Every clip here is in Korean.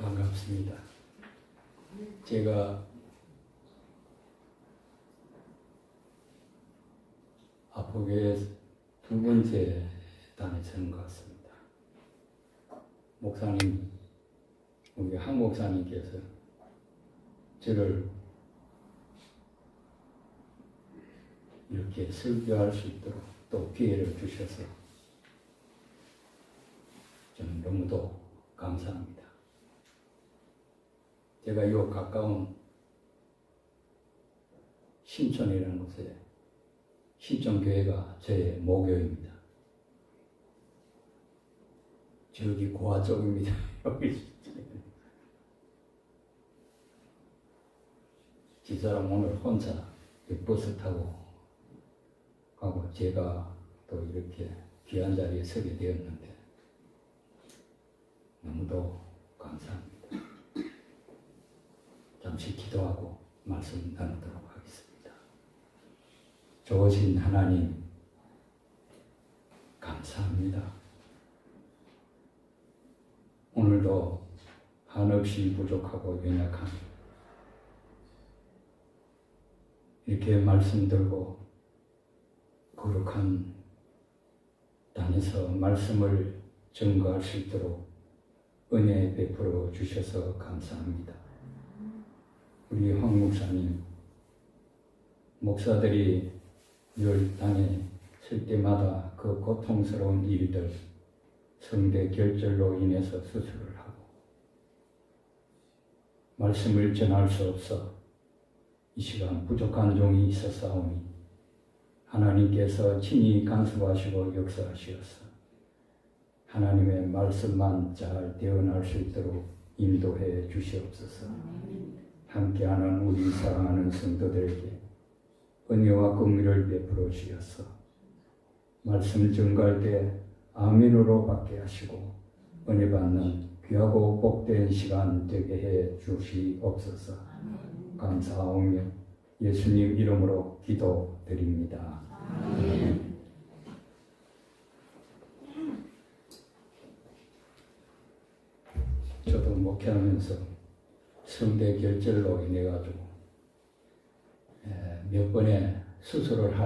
반갑습니다. 제가 아포교회 두 번째 다니시는 것 같습니다. 목사님, 우리 한 목사님께서 저를 이렇게 설교할 수 있도록 또 기회를 주셔서 저는 너무도 감사합니다. 제가 이 가까운 신촌이라는 곳에 신촌교회가 저의 모교입니다. 저기 고아 쪽입니다. 여기 집사람 오늘 혼자 버스 타고 가고 제가 또 이렇게 귀한 자리에 서게 되었는데 너무도 감사합니다. 잠시 기도하고 말씀 나누도록 하겠습니다. 좋으신 하나님, 감사합니다. 오늘도 한없이 부족하고 연약한 이렇게 말씀 들고 거룩한 땅에서 말씀을 증거할 수 있도록 은혜 베풀어 주셔서 감사합니다. 우리 황 목사님, 목사들이 늘 땅에 설 때마다 그 고통스러운 일들, 성대 결절로 인해서 수술을 하고 말씀을 전할 수 없어 이 시간 부족한 종이 있었사오니 하나님께서 친히 간섭하시고 역사하시어서 하나님의 말씀만 잘 대언할 수 있도록 인도해 주시옵소서. 함께하는 우리 사랑하는 성도들에게 은혜와 긍휼을 베풀어 주셔서 말씀 증거할 때 아멘으로 받게 하시고 은혜 받는 귀하고 복된 시간 되게 해 주시옵소서. 감사하오며 예수님 이름으로 기도드립니다. 아멘. 저도 목회하면서 성대 결절로 인해 가지고 몇 번의 수술을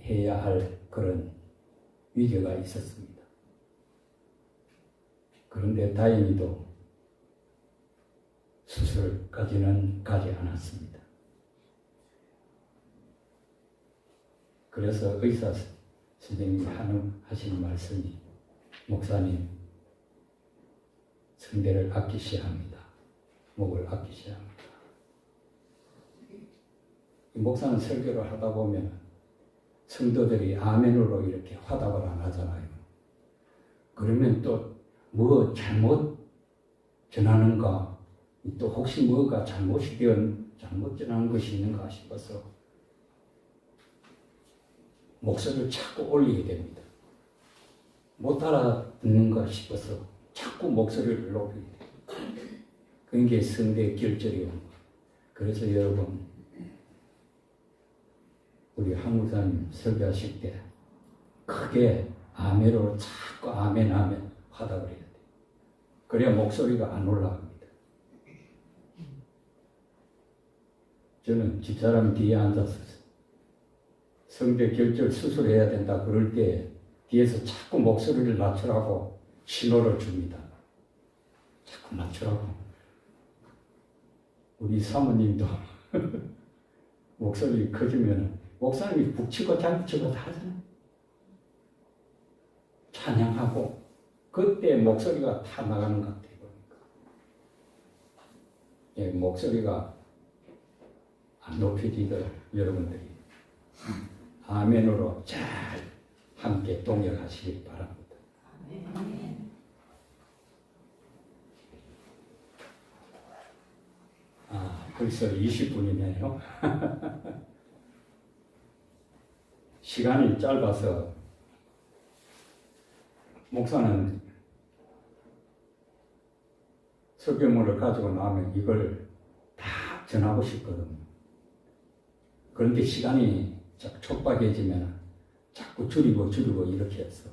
해야 할 그런 위기가 있었습니다. 그런데 다행히도 수술까지는 가지 않았습니다. 그래서 의사 선생님이 하신 말씀이 목사님 성대를 아끼셔야 합니다. 목을 아끼셔야 합니다. 목사는 설교를 하다 보면 성도들이 아멘으로 이렇게 화답을 안 하잖아요. 그러면 또 뭐 잘못 전하는가, 또 혹시 뭐가 잘못 전하는 것이 있는가 싶어서 목소리를 자꾸 올리게 됩니다. 못 알아듣는가 싶어서 자꾸 목소리를 높이게 됩니다. 그게 성대 결절이 온 거예요. 그래서 여러분, 우리 한 목사님 설교하실 때 크게 아멘으로 자꾸 아멘 화답을 해야 돼요. 그래야 목소리가 안 올라갑니다. 저는 집사람 뒤에 앉아서 성대 결절 수술해야 된다 그럴 때 뒤에서 자꾸 목소리를 낮추라고 신호를 줍니다. 자꾸 낮추라고. 우리 사모님도 목소리 커지면 목사님이 북치고 장구치고 다 하잖아요. 찬양하고 그때 목소리가 다 나가는 것 같아요. 예, 목소리가 안 높여지도록 여러분들이 아멘으로 잘 함께 동역하시기 바랍니다. 벌써 20분이네요. 시간이 짧아서 목사는 설교물을 가지고 나오면 이걸 다 전하고 싶거든요. 그런데 시간이 촉박해지면 자꾸 줄이고 이렇게 해서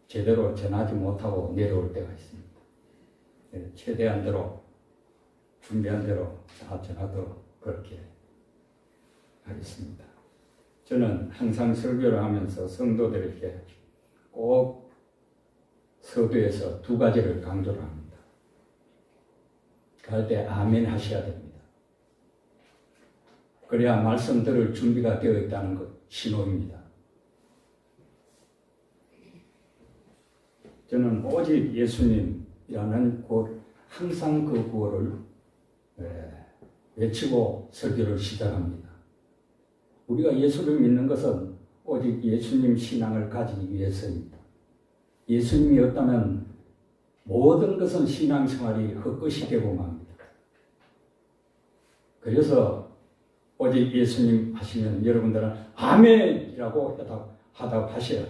제대로 전하지 못하고 내려올 때가 있습니다. 최대한 대로 준비한 대로 전하도록 그렇게 하겠습니다. 저는 항상 설교를 하면서 성도들에게 꼭 서두에서 두 가지를 강조를 합니다. 갈 때 아멘 하셔야 됩니다. 그래야 말씀 들을 준비가 되어 있다는 것 신호입니다. 저는 오직 예수님이라는 항상 그 구호를 외치고 설교를 시작합니다. 우리가 예수를 믿는 것은 오직 예수님 신앙을 가지기 위해서입니다. 예수님이 없다면 모든 것은 신앙생활이 헛것이 되고 맙니다. 그래서 오직 예수님 하시면 여러분들은 아멘이라고 하셔야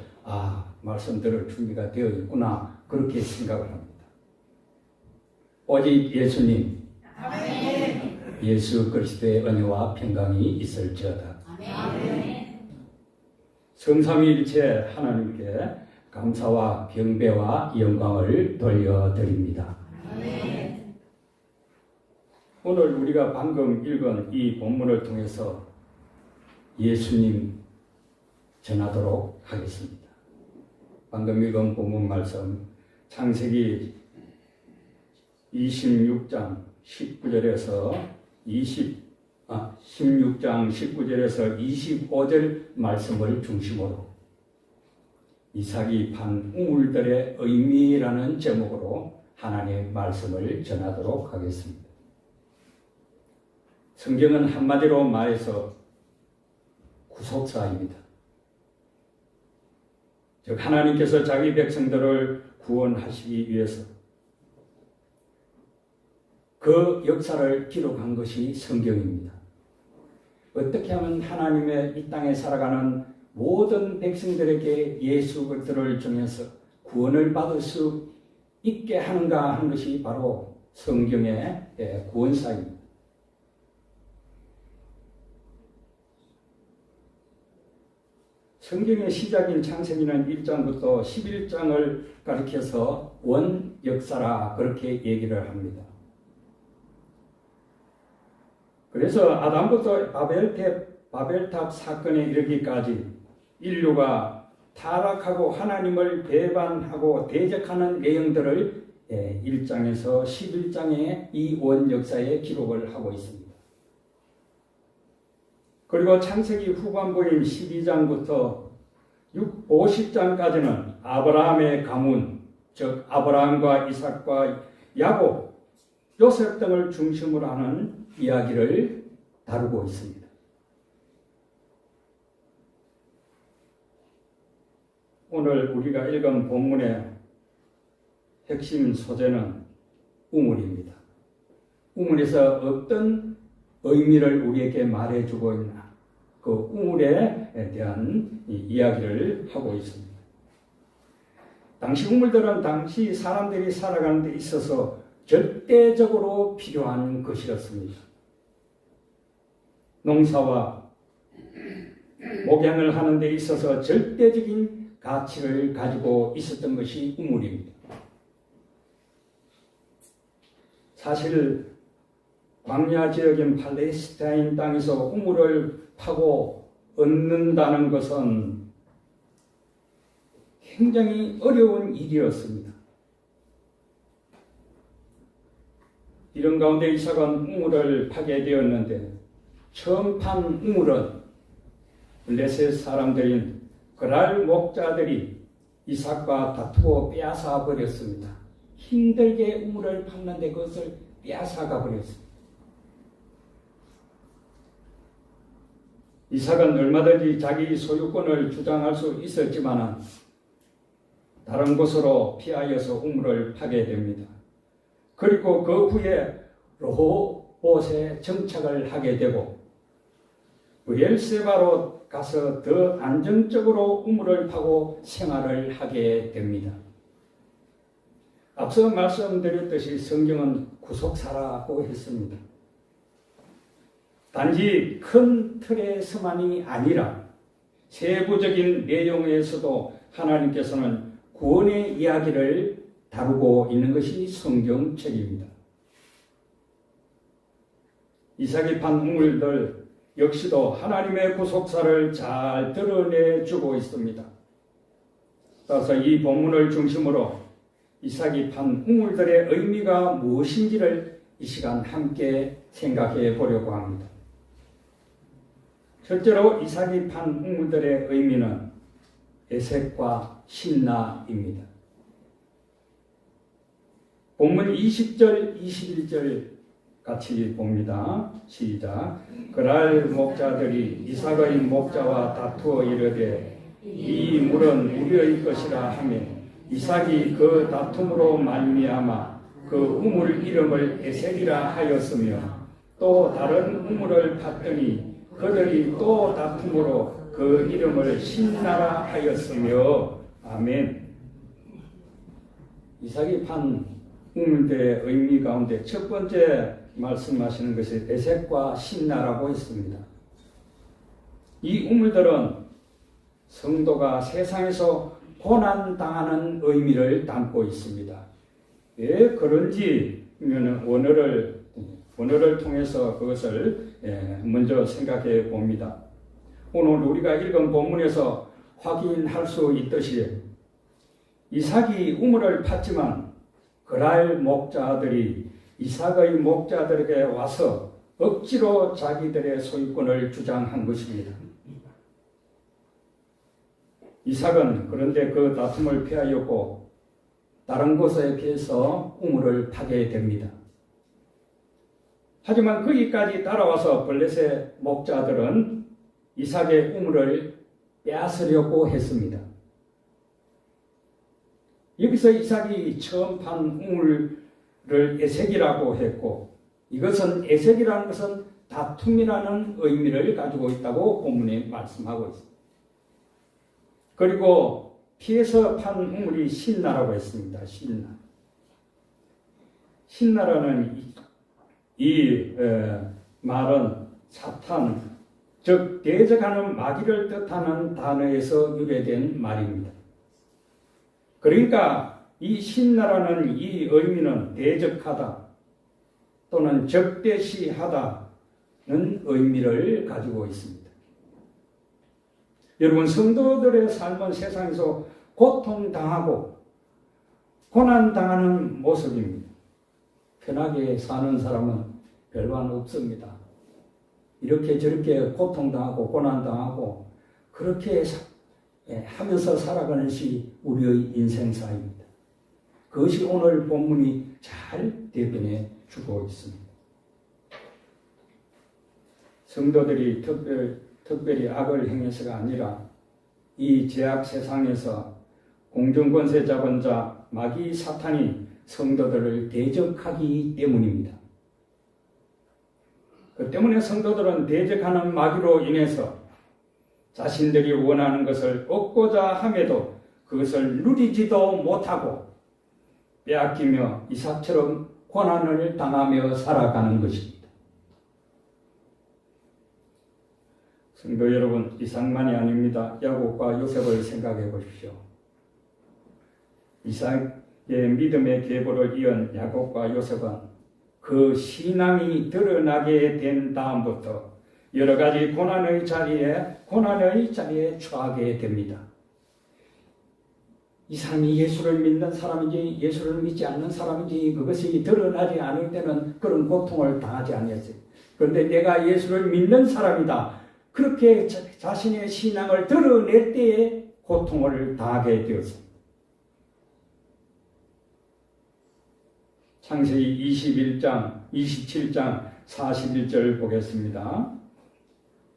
말씀 들을 준비가 되어 있구나 그렇게 생각을 합니다. 오직 예수님 아멘. 예수 그리스도의 은혜와 평강이 있을지어다. 아멘. 성삼위일체 하나님께 감사와 경배와 영광을 돌려드립니다. 아멘. 오늘 우리가 방금 읽은 이 본문을 통해서 예수님 전하도록 하겠습니다. 방금 읽은 본문 말씀 창세기 26장 19절에서 16장 19절에서 25절 말씀을 중심으로 이삭이 판 우물들의 의미라는 제목으로 하나님의 말씀을 전하도록 하겠습니다. 성경은 한마디로 말해서 구속사입니다. 즉 하나님께서 자기 백성들을 구원하시기 위해서 그 역사를 기록한 것이 성경입니다. 어떻게 하면 하나님의 이 땅에 살아가는 모든 백성들에게 예수 그리스도를 통해서 구원을 받을 수 있게 하는가 하는 것이 바로 성경의 구원사입니다. 성경의 시작인 창세기는 1장부터 11장을 가리켜서 원 역사라 그렇게 얘기를 합니다. 그래서 아담부터 바벨탑 사건에 이르기까지 인류가 타락하고 하나님을 배반하고 대적하는 내용들을 1장에서 11장의 이 원 역사에 기록을 하고 있습니다. 그리고 창세기 후반부인 12장부터 50장까지는 아브라함의 가문, 즉 아브라함과 이삭과 야곱, 요셉 등을 중심으로 하는 이야기를 다루고 있습니다. 오늘 우리가 읽은 본문의 핵심 소재는 우물입니다. 우물에서 어떤 의미를 우리에게 말해주고 있나 그 우물에 대한 이야기를 하고 있습니다. 당시 우물들은 당시 사람들이 살아가는 데 있어서 절대적으로 필요한 것이었습니다. 농사와 목양을 하는 데 있어서 절대적인 가치를 가지고 있었던 것이 우물입니다. 사실 광야 지역인 팔레스타인 땅에서 우물을 파고 얻는다는 것은 굉장히 어려운 일이었습니다. 이런 가운데 이삭은 우물을 파게 되었는데 처음 판 우물은 블레셋 사람들인 그랄 목자들이 이삭과 다투고 빼앗아 버렸습니다. 힘들게 우물을 팠는데 그것을 빼앗아가 버렸습니다. 이삭은 얼마든지 자기 소유권을 주장할 수 있었지만 다른 곳으로 피하여서 우물을 파게 됩니다. 그리고 그 후에 로봇에 정착을 하게 되고 브엘세바로 가서 더 안정적으로 우물을 파고 생활을 하게 됩니다. 앞서 말씀드렸듯이 성경은 구속사라고 했습니다. 단지 큰 틀에서만이 아니라 세부적인 내용에서도 하나님께서는 구원의 이야기를 다루고 있는 것이 성경책입니다. 이삭이 판 우물들 역시도 하나님의 구속사를 잘 드러내주고 있습니다. 따라서 이 본문을 중심으로 이삭이 판 우물들의 의미가 무엇인지를 이 시간 함께 생각해 보려고 합니다. 첫째로 이삭이 판 우물들의 의미는 에색과 신나입니다. 본문 20절, 21절 같이 봅니다. 시작. 그날 목자들이 이삭의 목자와 다투어 이르되 이 물은 우리의 것이라 하며 이삭이 그 다툼으로 말미암아 그 우물 이름을 에색이라 하였으며 또 다른 우물을 팠더니 그들이 또 다툼으로 그 이름을 신나라 하였으며 아멘. 이삭이 판 우물들의 의미 가운데 첫 번째 말씀하시는 것이 에색과 신나라고 했습니다. 이 우물들은 성도가 세상에서 고난당하는 의미를 담고 있습니다. 왜 그런지 원어를 통해서 그것을 먼저 생각해 봅니다. 오늘 우리가 읽은 본문에서 확인할 수 있듯이 이삭이 우물을 팠지만 그랄 목자들이 이삭의 목자들에게 와서 억지로 자기들의 소유권을 주장한 것입니다. 이삭은 그런데 그 다툼을 피하였고 다른 곳에 비해서 우물을 파게 됩니다. 하지만 거기까지 따라와서 블레셋 목자들은 이삭의 우물을 빼앗으려고 했습니다. 여기서 이삭이 처음 판 우물을 에색이라고 했고 이것은 에색이라는 것은 다툼이라는 의미를 가지고 있다고 본문에 말씀하고 있습니다. 그리고 피해서 판 우물이 신나라고 했습니다. 신나라는 이 말은 사탄, 즉 대적하는 마귀를 뜻하는 단어에서 유래된 말입니다. 그러니까 이 신나라는 이 의미는 대적하다 또는 적대시하다는 의미를 가지고 있습니다. 여러분, 성도들의 삶은 세상에서 고통당하고 고난당하는 모습입니다. 편하게 사는 사람은 별반 없습니다. 이렇게 저렇게 고통당하고 고난당하고 그렇게 하면서 살아가는 것이 우리의 인생사입니다. 그것이 오늘 본문이 잘 대변해 주고 있습니다. 성도들이 특별히 악을 행해서가 아니라 이 죄악 세상에서 공중권세 잡은 자 마귀 사탄이 성도들을 대적하기 때문입니다. 그 때문에 성도들은 대적하는 마귀로 인해서 자신들이 원하는 것을 얻고자 함에도 그것을 누리지도 못하고 빼앗기며 이삭처럼 고난을 당하며 살아가는 것입니다. 성도 여러분, 이삭만이 아닙니다. 야곱과 요셉을 생각해 보십시오. 이삭의 믿음의 계보를 이은 야곱과 요셉은 그 신앙이 드러나게 된 다음부터 여러 가지 고난의 자리에 처하게 됩니다. 이 사람이 예수를 믿는 사람인지 예수를 믿지 않는 사람인지 그것이 드러나지 않을 때는 그런 고통을 당하지 아니했어요. 그런데 내가 예수를 믿는 사람이다. 그렇게 자신의 신앙을 드러낼 때에 고통을 당하게 되었습니다. 창세기 21장, 27장, 41절 보겠습니다.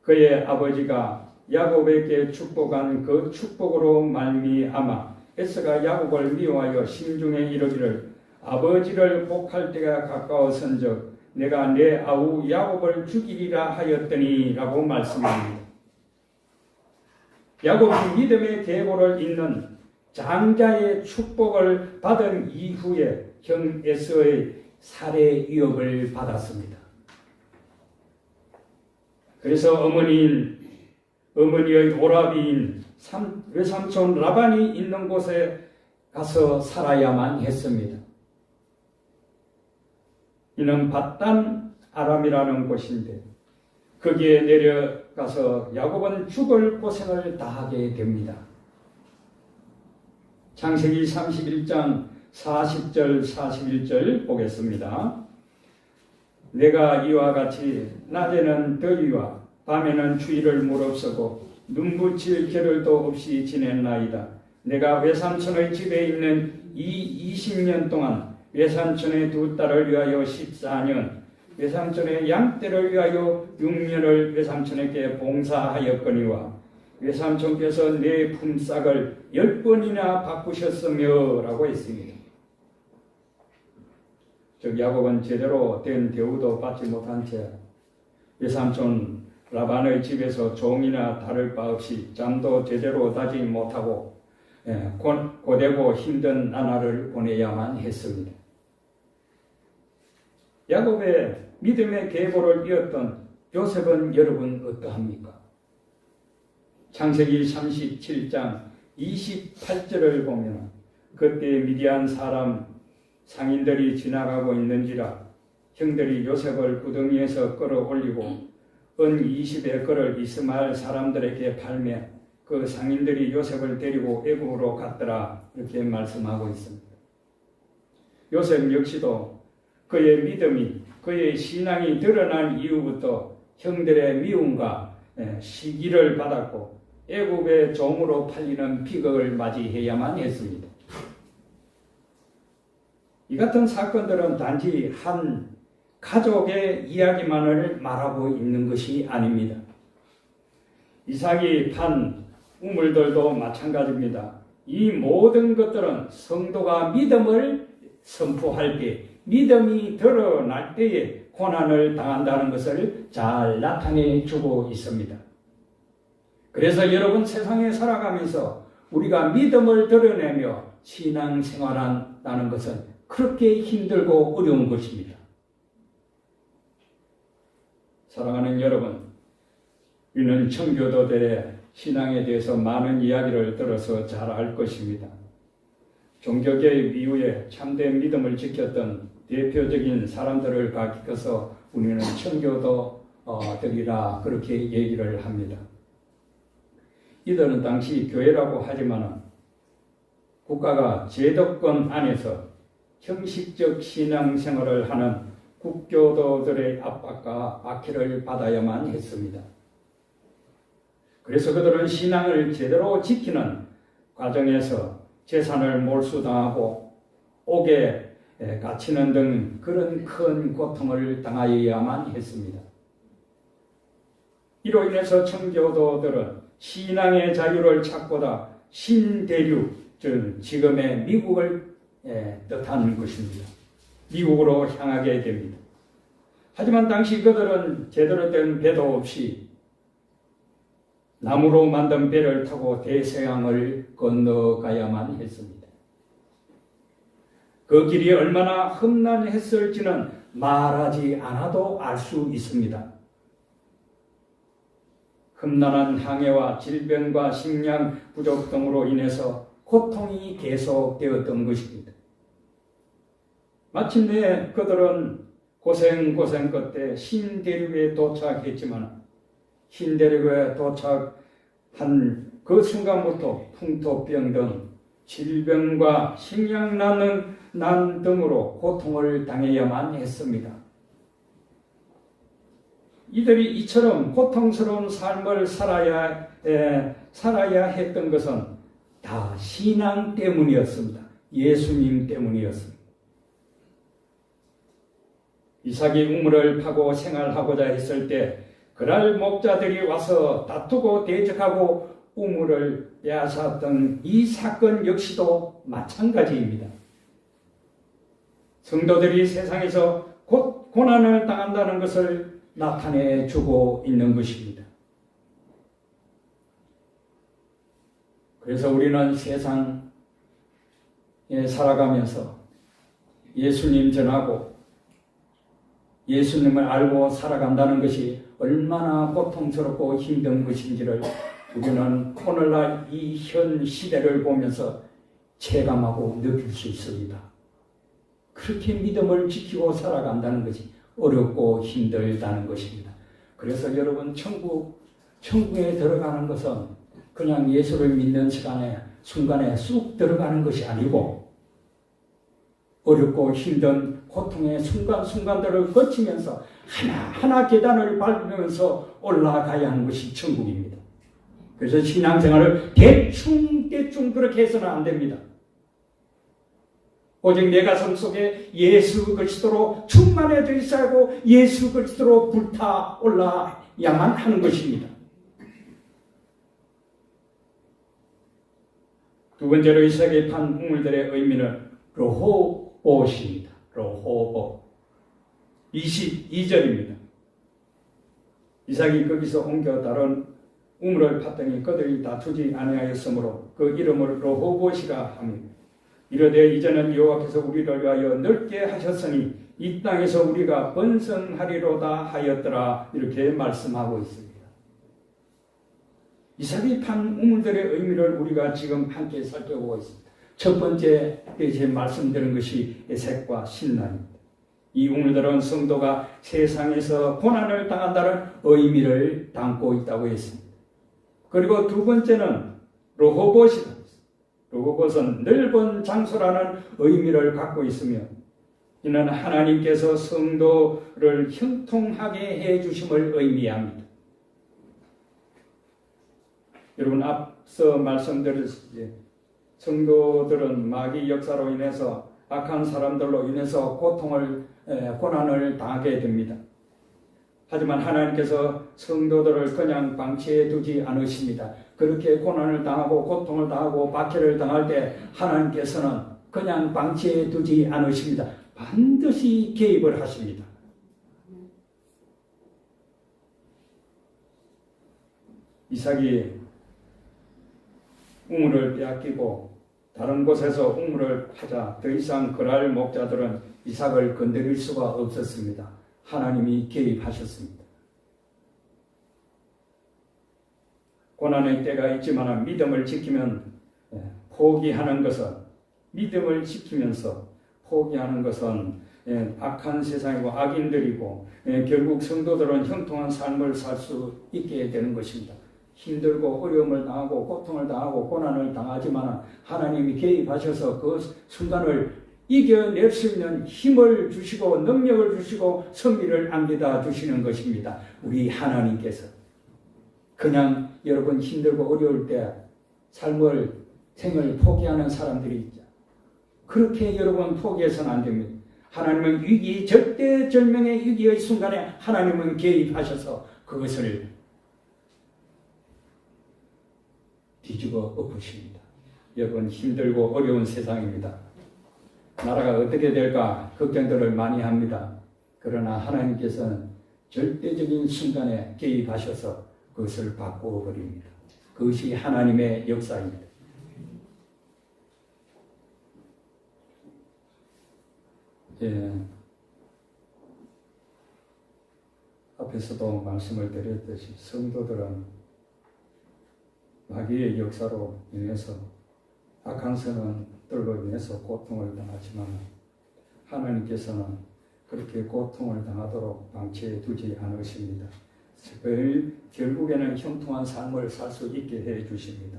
그의 아버지가 야곱에게 축복한 그 축복으로 말미암아 에서가 야곱을 미워하여 심중에 이르기를 아버지를 복할 때가 가까웠은즉 내가 내 아우 야곱을 죽이리라 하였더니 라고 말씀합니다. 야곱이 믿음의 계보를 잇는 장자의 축복을 받은 이후에 형 에서의 살해 위협을 받았습니다. 그래서 어머니의 오라비인 외삼촌 라반이 있는 곳에 가서 살아야만 했습니다. 이는 밧단 아람이라는 곳인데 거기에 내려가서 야곱은 죽을 고생을 다하게 됩니다. 창세기 31장 40절 41절 보겠습니다. 내가 이와 같이 낮에는 더위와 밤에는 추위를 무릅쓰고 눈붙일 겨를도 없이 지냈나이다. 내가 외삼촌의 집에 있는 이 20년 동안 외삼촌의 두 딸을 위하여 14년, 외삼촌의 양떼를 위하여 6년을 외삼촌에게 봉사하였거니와 외삼촌께서 내 품삯을 10번이나 바꾸셨으며 라고 했습니다. 즉 야곱은 제대로 된 대우도 받지 못한 채 외삼촌 라반의 집에서 종이나 다를 바 없이 잠도 제대로 자지 못하고 고되고 힘든 나날을 보내야만 했습니다. 야곱의 믿음의 계보를 이었던 요셉은 여러분 어떠합니까? 창세기 37장 28절을 보면 그때 미디안 사람 상인들이 지나가고 있는지라 형들이 요셉을 구덩이에서 끌어올리고 은 20의 끌을 이스마엘 사람들에게 팔매 그 상인들이 요셉을 데리고 애굽으로 갔더라 이렇게 말씀하고 있습니다. 요셉 역시도 그의 믿음이 그의 신앙이 드러난 이후부터 형들의 미움과 시기를 받았고 애굽의 종으로 팔리는 비극을 맞이해야만 했습니다. 이 같은 사건들은 단지 한 가족의 이야기만을 말하고 있는 것이 아닙니다. 이삭이 판 우물들도 마찬가지입니다. 이 모든 것들은 성도가 믿음을 선포할 때, 믿음이 드러날 때에 고난을 당한다는 것을 잘 나타내 주고 있습니다. 그래서 여러분 세상에 살아가면서 우리가 믿음을 드러내며 신앙생활한다는 것은 그렇게 힘들고 어려운 것입니다. 사랑하는 여러분, 우리는 청교도들의 신앙에 대해서 많은 이야기를 들어서 잘 알 것입니다. 종교개혁 이후에 참된 믿음을 지켰던 대표적인 사람들을 가리켜서 우리는 청교도들이라 그렇게 얘기를 합니다. 이들은 당시 교회라고 하지만 국가가 제도권 안에서 형식적 신앙생활을 하는 국교도들의 압박과 박해를 받아야만 했습니다. 그래서 그들은 신앙을 제대로 지키는 과정에서 재산을 몰수당하고 옥에 갇히는 등 그런 큰 고통을 당하여야만 했습니다. 이로 인해서 청교도들은 신앙의 자유를 찾고자 신대륙, 즉 지금의 미국을 뜻하는 것입니다. 미국으로 향하게 됩니다. 하지만 당시 그들은 제대로 된 배도 없이 나무로 만든 배를 타고 대서양을 건너가야만 했습니다. 그 길이 얼마나 험난했을지는 말하지 않아도 알 수 있습니다. 험난한 항해와 질병과 식량 부족 등으로 인해서 고통이 계속되었던 것입니다. 마침내 그들은 고생 끝에 신대륙에 도착했지만 신대륙에 도착한 그 순간부터 풍토병 등 질병과 식량난 등으로 고통을 당해야만 했습니다. 이들이 이처럼 고통스러운 삶을 살아야 했던 것은 다 신앙 때문이었습니다. 예수님 때문이었습니다. 이삭이 우물을 파고 생활하고자 했을 때 그날 목자들이 와서 다투고 대적하고 우물을 빼앗았던 이 사건 역시도 마찬가지입니다. 성도들이 세상에서 곧 고난을 당한다는 것을 나타내 주고 있는 것입니다. 그래서 우리는 세상에 살아가면서 예수님 전하고 예수님을 알고 살아간다는 것이 얼마나 고통스럽고 힘든 것인지를 우리는 오늘날 이 현 시대를 보면서 체감하고 느낄 수 있습니다. 그렇게 믿음을 지키고 살아간다는 것이 어렵고 힘들다는 것입니다. 그래서 여러분 천국에 들어가는 것은 그냥 예수를 믿는 순간에 쑥 들어가는 것이 아니고 어렵고 힘든 고통의 순간순간들을 거치면서 하나하나 계단을 밟으면서 올라가야 하는 것이 천국입니다. 그래서 신앙생활을 대충 그렇게 해서는 안 됩니다. 오직 내 가슴 속에 예수 그리스도로 충만해져 있어야 하고 예수 그리스도로 불타올라야만 하는 것입니다. 두 번째로 이삭이 판 우물들의 의미는 르호봇입니다. 르호봇 22절입니다. 이삭이 거기서 옮겨 다른 우물을 팠더니 그들이 다 두지 아니하였으므로 그 이름을 르호봇이라 합니다. 이르되 이제는 여호와께서 우리를 위하여 넓게 하셨으니 이 땅에서 우리가 번성하리로다 하였더라. 이렇게 말씀하고 있습니다. 이삭이 판 우물들의 의미를 우리가 지금 함께 살펴보고 있습니다. 첫 번째 제 말씀드린 것이 에색과 신란입니다. 이 우물들은 성도가 세상에서 고난을 당한다는 의미를 담고 있다고 했습니다. 그리고 두 번째는 르호봇이다. 르호봇은 넓은 장소라는 의미를 갖고 있으며 이는 하나님께서 성도를 형통하게 해주심을 의미합니다. 여러분 앞서 말씀드렸듯이 성도들은 마귀 역사로 인해서 악한 사람들로 인해서 고난을 당하게 됩니다. 하지만 하나님께서 성도들을 그냥 방치해 두지 않으십니다. 그렇게 고난을 당하고 고통을 당하고 박해를 당할 때 하나님께서는 그냥 방치해 두지 않으십니다. 반드시 개입을 하십니다. 이삭이 우물을 빼앗기고 다른 곳에서 우물을 파자 더 이상 그랄 목자들은 이삭을 건드릴 수가 없었습니다. 하나님이 개입하셨습니다. 고난의 때가 있지만 믿음을 지키면 포기하는 것은 믿음을 지키면서 포기하는 것은 악한 세상이고 악인들이고 결국 성도들은 형통한 삶을 살 수 있게 되는 것입니다. 힘들고 어려움을 당하고 고통을 당하고 고난을 당하지만 하나님이 개입하셔서 그 순간을 이겨낼 수 있는 힘을 주시고 능력을 주시고 승리를 안겨다 주시는 것입니다. 우리 하나님께서 그냥 여러분 힘들고 어려울 때 생을 포기하는 사람들이 있죠. 그렇게 여러분 포기해서는 안 됩니다. 하나님은 절대절명의 위기의 순간에 하나님은 개입하셔서 그것을 뒤집어 엎으십니다. 여러분 힘들고 어려운 세상입니다. 나라가 어떻게 될까 걱정들을 많이 합니다. 그러나 하나님께서는 절대적인 순간에 개입하셔서 그것을 바꾸어 버립니다. 그것이 하나님의 역사입니다. 앞에서도 말씀을 드렸듯이 성도들은 마귀의 역사로 인해서 악한 선언들로 인해서 고통을 당하지만 하나님께서는 그렇게 고통을 당하도록 방치해 두지 않으십니다. 결국에는 형통한 삶을 살 수 있게 해 주십니다.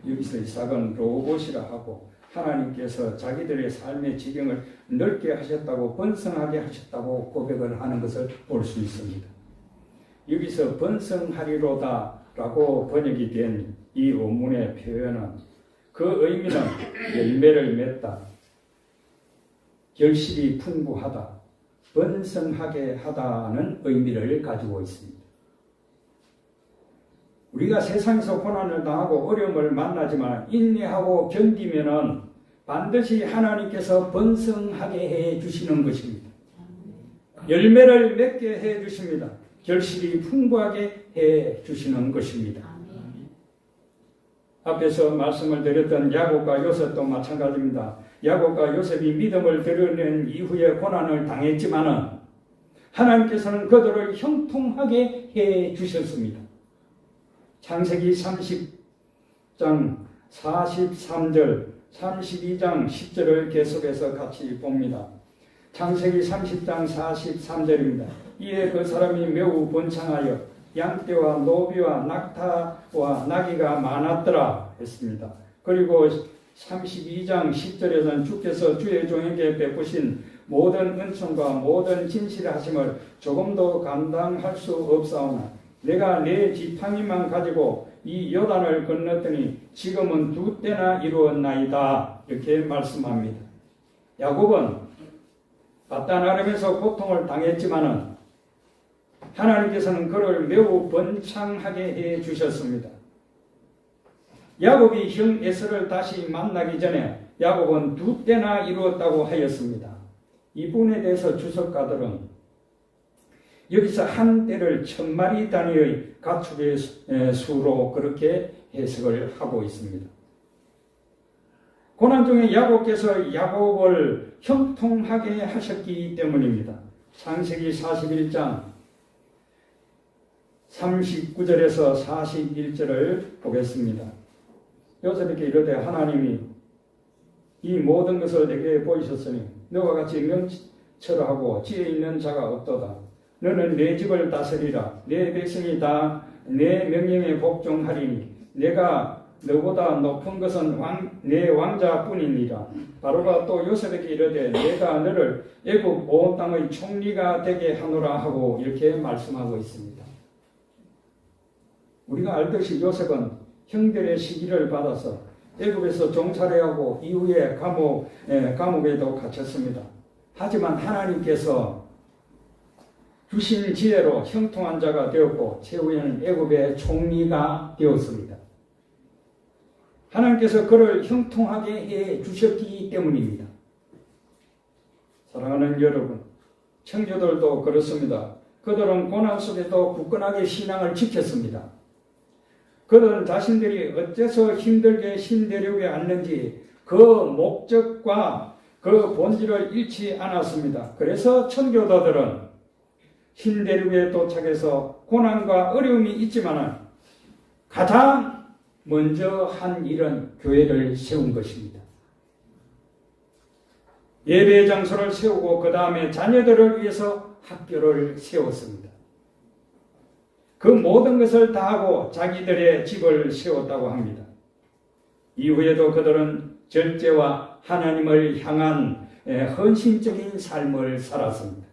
여기서 이삭은 르호봇이라 하고 하나님께서 자기들의 삶의 지경을 넓게 하셨다고 번성하게 하셨다고 고백을 하는 것을 볼 수 있습니다. 여기서 번성하리로다 라고 번역이 된 이 원문의 표현은 그 의미는 열매를 맺다, 결실이 풍부하다, 번성하게 하다는 의미를 가지고 있습니다. 우리가 세상에서 고난을 당하고 어려움을 만나지만 인내하고 견디면은 반드시 하나님께서 번성하게 해 주시는 것입니다. 열매를 맺게 해 주십니다. 결실이 풍부하게 해 주시는 것입니다. 앞에서 말씀을 드렸던 야곱과 요셉도 마찬가지입니다. 야곱과 요셉이 믿음을 드러낸 이후에 고난을 당했지만은 하나님께서는 그들을 형통하게 해 주셨습니다. 창세기 30장 43절 32장 10절을 계속해서 같이 봅니다. 창세기 30장 43절입니다. 이에 그 사람이 매우 번창하여 양떼와 노비와 낙타와 나귀가 많았더라 했습니다. 그리고 32장 10절에서는 주께서 주의 종에게 베푸신 모든 은총과 모든 진실하심을 조금도 감당할 수 없사오나 내가 내 지팡이만 가지고 이 요단을 건넜더니 지금은 2때나 이루었나이다. 이렇게 말씀합니다. 야곱은 바단 아람에서 고통을 당했지만은 하나님께서는 그를 매우 번창하게 해 주셨습니다. 야곱이 형 에서를 다시 만나기 전에 야곱은 2때나 이루었다고 하였습니다. 이 부분에 대해서 주석가들은 여기서 한 때를 1000마리 단위의 가축의 수로 그렇게 해석을 하고 있습니다. 고난 중에 야곱께서 야곱을 형통하게 하셨기 때문입니다. 창세기 41장 39절에서 41절을 보겠습니다. 요셉에게 이르되 하나님이 이 모든 것을 내게 보이셨으니 너와 같이 명철하고 지혜 있는 자가 없도다. 너는 내 집을 다스리라. 내 백성이 다 내 명령에 복종하리니 내가 너보다 높은 것은 내 왕자뿐이니라. 바로가 또 요셉에게 이르되 내가 너를 애굽 온 땅의 총리가 되게 하노라 하고 이렇게 말씀하고 있습니다. 우리가 알듯이 요셉은 형들의 시기를 받아서 애굽에서 종살이 하고 이후에 감옥에도 갇혔습니다. 하지만 하나님께서 주신 지혜로 형통한 자가 되었고 최후에는 애굽의 총리가 되었습니다. 하나님께서 그를 형통하게 해 주셨기 때문입니다. 사랑하는 여러분, 청교들도 그렇습니다. 그들은 고난 속에도 굳건하게 신앙을 지켰습니다. 그들은 자신들이 어째서 힘들게 힘내려고 왔는지 그 목적과 그 본질을 잃지 않았습니다. 그래서 청교도들은 힘내려에 도착해서 고난과 어려움이 있지만 가장 먼저 한 일은 교회를 세운 것입니다. 예배 장소를 세우고 그 다음에 자녀들을 위해서 학교를 세웠습니다. 그 모든 것을 다하고 자기들의 집을 세웠다고 합니다. 이후에도 그들은 절제와 하나님을 향한 헌신적인 삶을 살았습니다.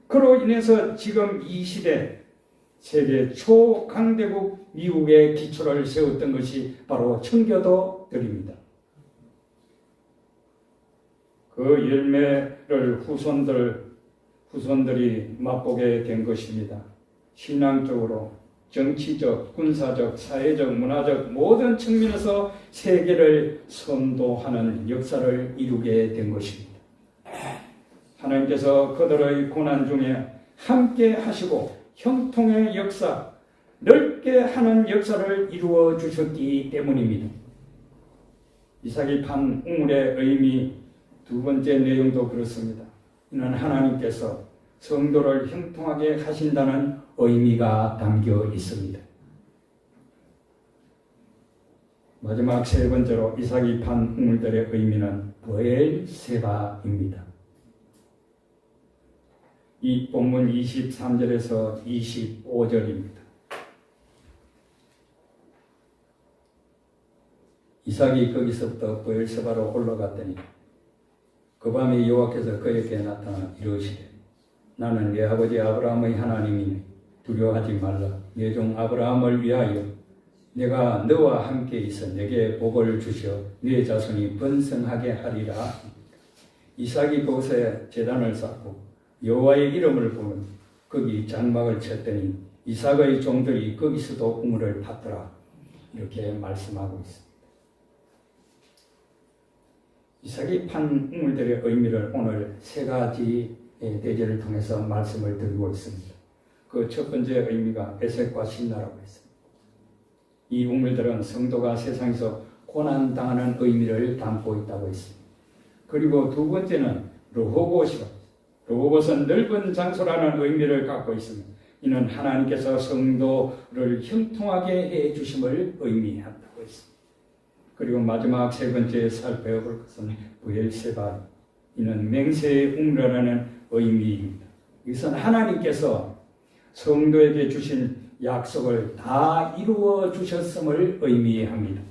그로 인해서 지금 이 시대 세계 초강대국 미국의 기초를 세웠던 것이 바로 청교도들입니다. 그 열매를 후손들이 맛보게 된 것입니다. 신앙적으로, 정치적, 군사적, 사회적, 문화적 모든 측면에서 세계를 선도하는 역사를 이루게 된 것입니다. 하나님께서 그들의 고난 중에 함께 하시고 형통의 역사, 넓게 하는 역사를 이루어 주셨기 때문입니다. 이삭이 판 우물의 의미 두 번째 내용도 그렇습니다. 이는 하나님께서 성도를 형통하게 하신다는 의미가 담겨 있습니다. 마지막 세 번째로 이삭이 판 우물들의 의미는 브엘세바입니다. 이 본문 23절에서 25절입니다. 이삭이 거기서부터 브엘세바로 올라갔더니 그 밤에 여호와께서 그에게 나타나 이르시되 나는 내 아버지 아브라함의 하나님이니 두려워하지 말라. 내 종 아브라함을 위하여 내가 너와 함께 있어 내게 복을 주시어 네 자손이 번성하게 하리라. 이삭이 그곳에 제단을 쌓고 여호와의 이름을 부르며 거기 장막을 쳤더니 이삭의 종들이 거기서도 우물을 팠더라. 이렇게 말씀하고 있습니다. 이삭이 판 우물들의 의미를 오늘 세 가지 대제를 통해서 말씀을 드리고 있습니다. 그 첫 번째 의미가 에색과 신나라고 했습니다. 이 우물들은 성도가 세상에서 고난당하는 의미를 담고 있다고 했습니다. 그리고 두 번째는 르호봇이라고 그것은 넓은 장소라는 의미를 갖고 있습니다. 이는 하나님께서 성도를 형통하게 해 주심을 의미한다고 했습니다. 그리고 마지막 세 번째 살펴볼 것은 브엘세바. 이는 맹세의 웅라라는 의미입니다. 이것은 하나님께서 성도에게 주신 약속을 다 이루어 주셨음을 의미합니다.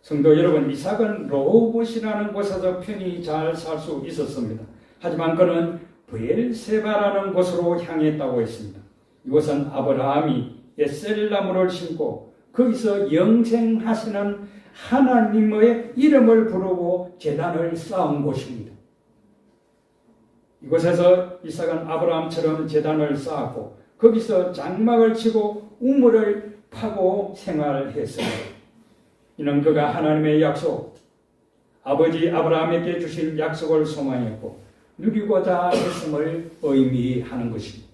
성도 여러분, 이삭은 로봇이라는 곳에서 편히 잘 살 수 있었습니다. 하지만 그는 브엘세바라는 곳으로 향했다고 했습니다. 이곳은 아브라함이 에셀나무를 심고 거기서 영생하시는 하나님의 이름을 부르고 제단을 쌓은 곳입니다. 이곳에서 이삭은 아브라함처럼 제단을 쌓았고 거기서 장막을 치고 우물을 파고 생활했습니다. 이는 그가 하나님의 약속, 아버지 아브라함에게 주신 약속을 소망했고 누리고자 했음을 의미하는 것입니다.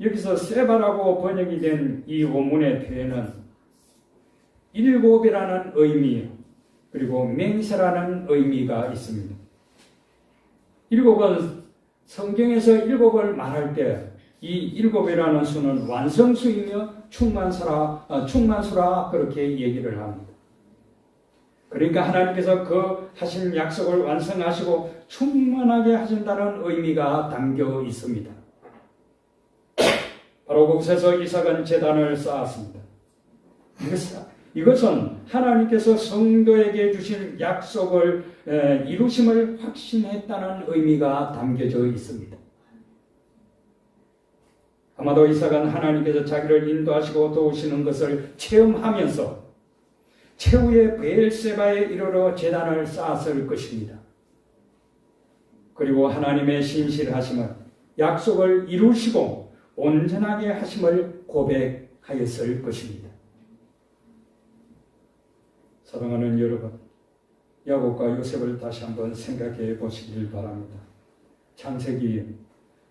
여기서 세바라고 번역이 된 이 원문의 표현은 일곱이라는 의미 그리고 맹세라는 의미가 있습니다. 일곱은 성경에서 일곱을 말할 때 이 일곱이라는 수는 완성수이며 충만수라 그렇게 얘기를 합니다. 그러니까 하나님께서 그 하신 약속을 완성하시고 충만하게 하신다는 의미가 담겨 있습니다. 바로 그곳에서 이삭은 제단을 쌓았습니다. 이것은 하나님께서 성도에게 주신 약속을 이루심을 확신했다는 의미가 담겨져 있습니다. 아마도 이삭은 하나님께서 자기를 인도하시고 도우시는 것을 체험하면서 최후의 브엘세바에 이르러 제단을 쌓았을 것입니다. 그리고 하나님의 신실하심을 약속을 이루시고 온전하게 하심을 고백하였을 것입니다. 사랑하는 여러분, 야곱과 요셉을 다시 한번 생각해 보시길 바랍니다. 창세기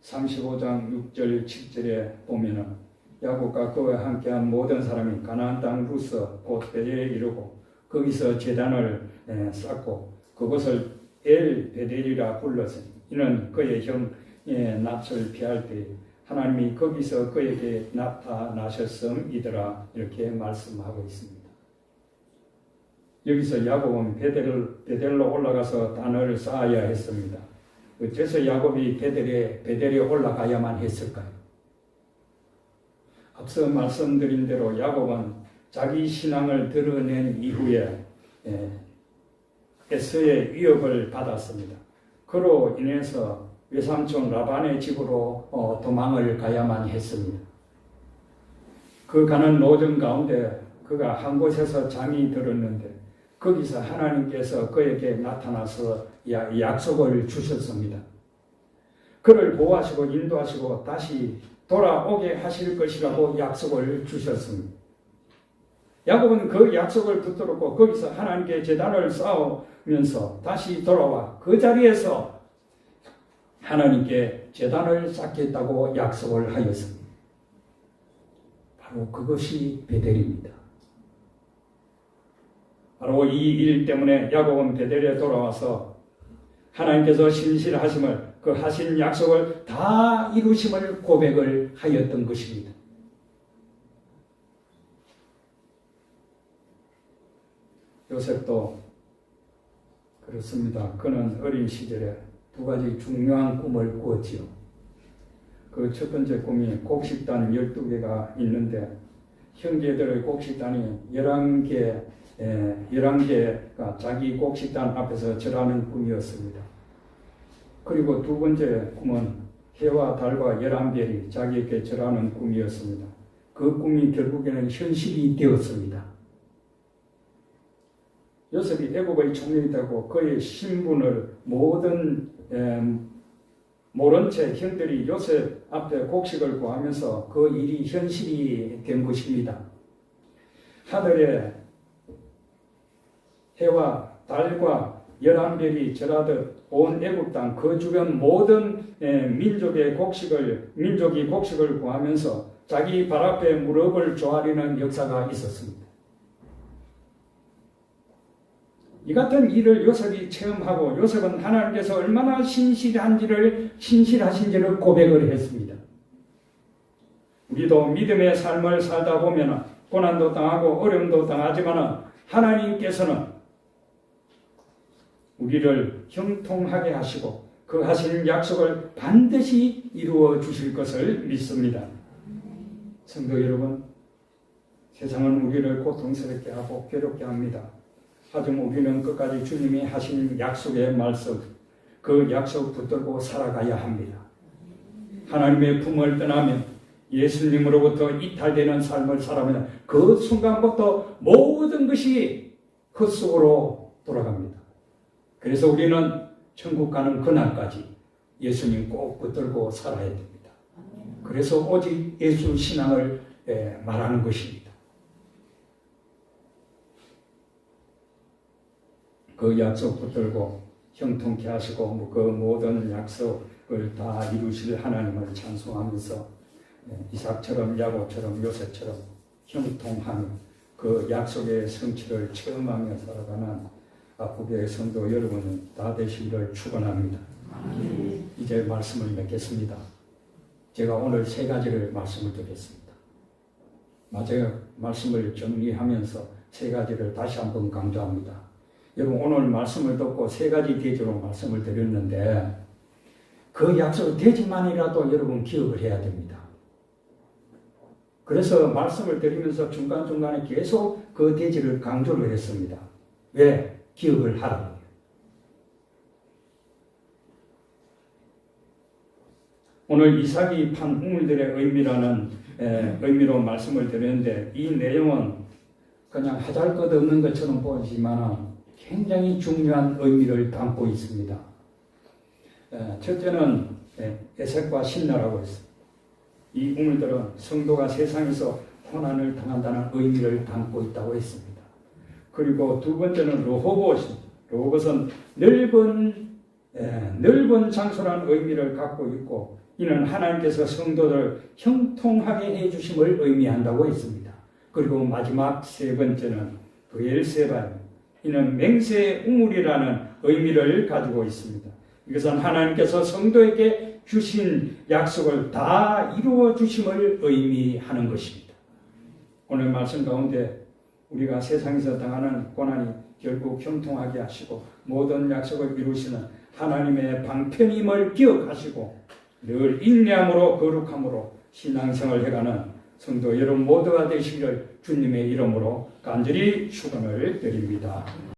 35장 6절 7절에 보면은 야곱과 그와 함께한 모든 사람이 가나안 땅 루스 곧 베델에 이르고 거기서 제단을 쌓고 그것을 엘 베델이라 불렀으니 이는 그의 형 낯을 피할 때 하나님이 거기서 그에게 나타나셨음이더라 이렇게 말씀하고 있습니다. 여기서 야곱은 베델로 올라가서 단을 쌓아야 했습니다. 어째서 야곱이 베델에 올라가야만 했을까요? 앞서 말씀드린 대로 야곱은 자기 신앙을 드러낸 이후에 에서의 위협을 받았습니다. 그로 인해서 외삼촌 라반의 집으로 도망을 가야만 했습니다. 그 가는 노정 가운데 그가 한 곳에서 잠이 들었는데 거기서 하나님께서 그에게 나타나서 약속을 주셨습니다. 그를 보호하시고 인도하시고 다시 돌아오게 하실 것이라고 약속을 주셨습니다. 야곱은 그 약속을 붙들었고 거기서 하나님께 제단을 쌓으면서 다시 돌아와 그 자리에서 하나님께 제단을 쌓겠다고 약속을 하였습니다. 바로 그것이 베델입니다. 바로 이 일 때문에 야곱은 베델에 돌아와서 하나님께서 신실하심을 그 하신 약속을 다 이루심을 고백을 하였던 것입니다. 요셉도 그렇습니다. 그는 어린 시절에 두 가지 중요한 꿈을 꾸었지요. 그 첫 번째 꿈이 곡식단 12개가 있는데 형제들의 곡식단이 11개가 자기 곡식단 앞에서 절하는 꿈이었습니다. 그리고 두 번째 꿈은 해와 달과 11별이 자기에게 절하는 꿈이었습니다. 그 꿈이 결국에는 현실이 되었습니다. 요셉이 애굽의 총리이 되고 그의 신분을 모른 채 형들이 요셉 앞에 곡식을 구하면서 그 일이 현실이 된 것입니다. 하늘에 해와 달과 11별이 절하듯 온 애굽 땅 그 주변 모든 민족이 곡식을 구하면서 자기 발 앞에 무릎을 조아리는 역사가 있었습니다. 이 같은 일을 요셉이 체험하고 요셉은 하나님께서 얼마나 신실하신지를 고백을 했습니다. 우리도 믿음의 삶을 살다 보면 고난도 당하고 어려움도 당하지만 하나님께서는 우리를 형통하게 하시고 그 하시는 약속을 반드시 이루어 주실 것을 믿습니다. 성도 여러분, 세상은 우리를 고통스럽게 하고 괴롭게 합니다. 하지만 우리는 끝까지 주님이 하신 약속의 말씀, 그 약속 붙들고 살아가야 합니다. 하나님의 품을 떠나면 예수님으로부터 이탈되는 삶을 살아면 그 순간부터 모든 것이 헛수고로 돌아갑니다. 그래서 우리는 천국 가는 그날까지 예수님 꼭 붙들고 살아야 됩니다. 그래서 오직 예수 신앙을 말하는 것입니다. 그 약속 붙들고 형통케 하시고 그 모든 약속을 다 이루실 하나님을 찬송하면서 이삭처럼 야곱처럼 요셉처럼 형통하며 그 약속의 성취를 체험하며 살아가는 아프게 성도 여러분은 다 되시기를 축원합니다. 이제 말씀을 맺겠습니다. 제가 오늘 세 가지를 말씀을 드렸습니다. 마지막 말씀을 정리하면서 세 가지를 다시 한번 강조합니다. 여러분 오늘 말씀을 듣고 세 가지 대조로 말씀을 드렸는데 그 약속 대지만이라도 여러분 기억을 해야 됩니다. 그래서 말씀을 드리면서 중간중간에 계속 그 대지를 강조를 했습니다. 왜? 기억을 하라고요. 오늘 이삭이 판 우물들의 의미라는 의미로 말씀을 드렸는데 이 내용은 그냥 하잘것없는 것처럼 보이지만 굉장히 중요한 의미를 담고 있습니다. 첫째는 에색과 신라라고 했습니다. 이 우물들은 성도가 세상에서 고난을 당한다는 의미를 담고 있다고 했습니다. 그리고 두 번째는 르호봇입니다. 르호봇은 넓은 장소라는 의미를 갖고 있고 이는 하나님께서 성도를 형통하게 해주심을 의미한다고 했습니다. 그리고 마지막 세 번째는 브엘세바입니다. 이는 맹세의 우물이라는 의미를 가지고 있습니다. 이것은 하나님께서 성도에게 주신 약속을 다 이루어 주심을 의미하는 것입니다. 오늘 말씀 가운데 우리가 세상에서 당하는 고난이 결국 형통하게 하시고 모든 약속을 이루시는 하나님의 방편임을 기억하시고 늘 인내함으로 거룩함으로 신앙생활을 해가는 성도 여러분 모두가 되시기를 주님의 이름으로 간절히 축원을 드립니다.